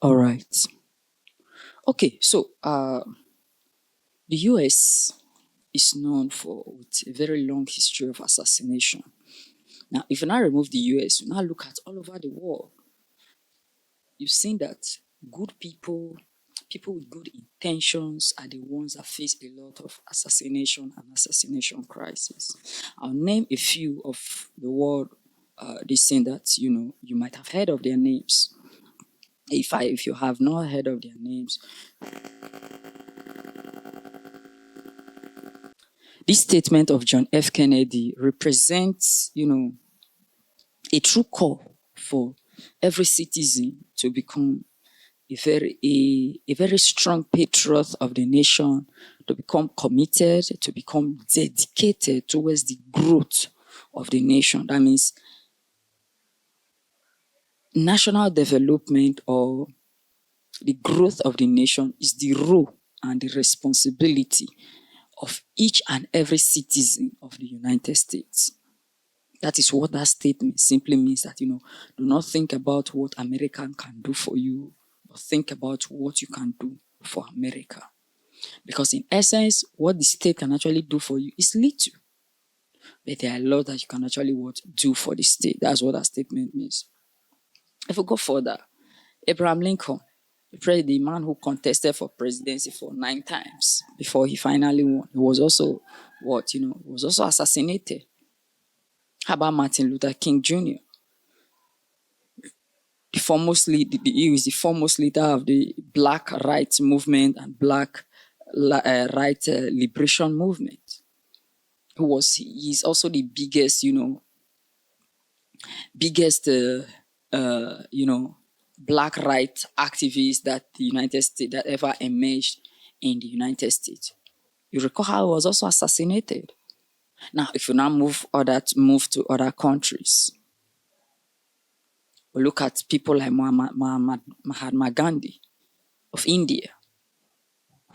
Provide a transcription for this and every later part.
All right. Okay, so the US is known for with a very long history of assassination. Now, if you now remove the US, you now look at all over the world, you've seen that good people, people with good intentions, are the ones that face a lot of assassination and assassination crisis. I'll name a few of the world. They saying that you might have heard of their names. If you have not heard of their names, this statement of John F. Kennedy represents, a true call for every citizen to become a very strong patriot of the nation, to become committed, to become dedicated towards the growth of the nation. That means national development or the growth of the nation is the role and the responsibility of each and every citizen of the United States. That is what that statement simply means, that, do not think about what America can do for you, but think about what you can do for America. Because in essence, what the state can actually do for you is little. But there are a lot that you can actually do for the state. That's what that statement means. If we go further, Abraham Lincoln, the man who contested for presidency for 9 times before he finally won, he was also was also assassinated. How about Martin Luther King Jr.? He was the foremost leader of the Black Rights Movement and Black Right Liberation Movement. He's also the biggest, Black rights activist that the United States that ever emerged in the United States. You recall how he was also assassinated. Now, if you now move to other countries, we look at people like Mahatma Gandhi of India,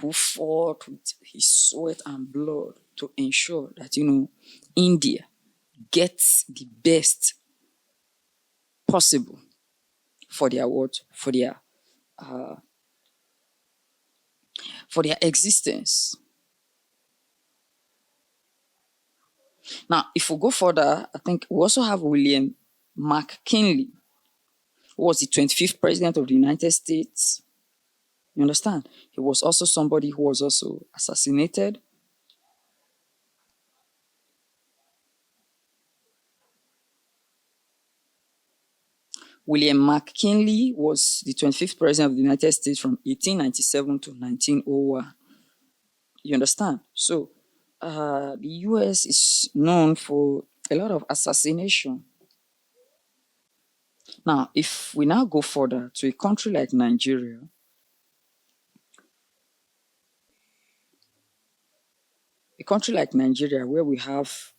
who fought with his sweat and blood to ensure that India gets the best possible for their existence. Now, if we go further, I think we also have William McKinley, who was the 25th president of the United States. You understand? He was also somebody who was also assassinated. William McKinley was the 25th president of the United States from 1897 to 1901. You understand? So, the US is known for a lot of assassination. Now, if we now go further to a country like Nigeria, where we have,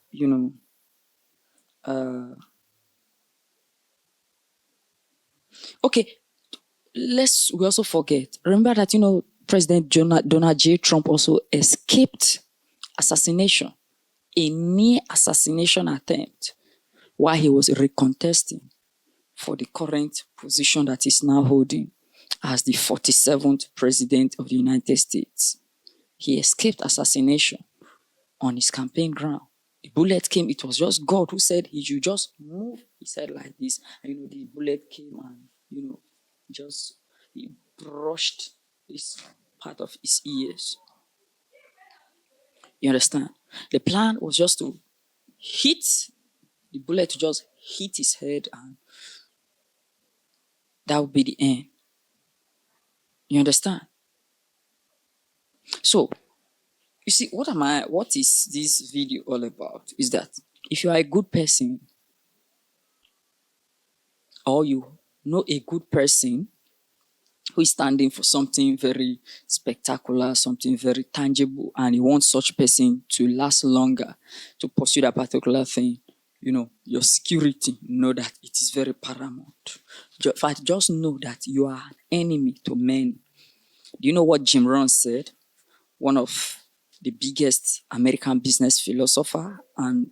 okay, we also forget. Remember that, President Donald J. Trump also escaped assassination, a near assassination attempt, while he was recontesting for the current position that he's now holding as the 47th president of the United States. He escaped assassination on his campaign ground. The bullet came, it was just God who said he should just move his head like this. And the bullet came and, he brushed this part of his ears. You understand? The plan was just to the bullet to just hit his head, and that would be the end. You understand? So, you see, what is this video all about? Is that if you are a good person, or you know a good person who is standing for something very spectacular, something very tangible, and you want such person to last longer, to pursue that particular thing, your security, know that it is very paramount. In fact, just know that you are an enemy to men. Do you know what Jim Rohn said? One of the biggest American business philosopher and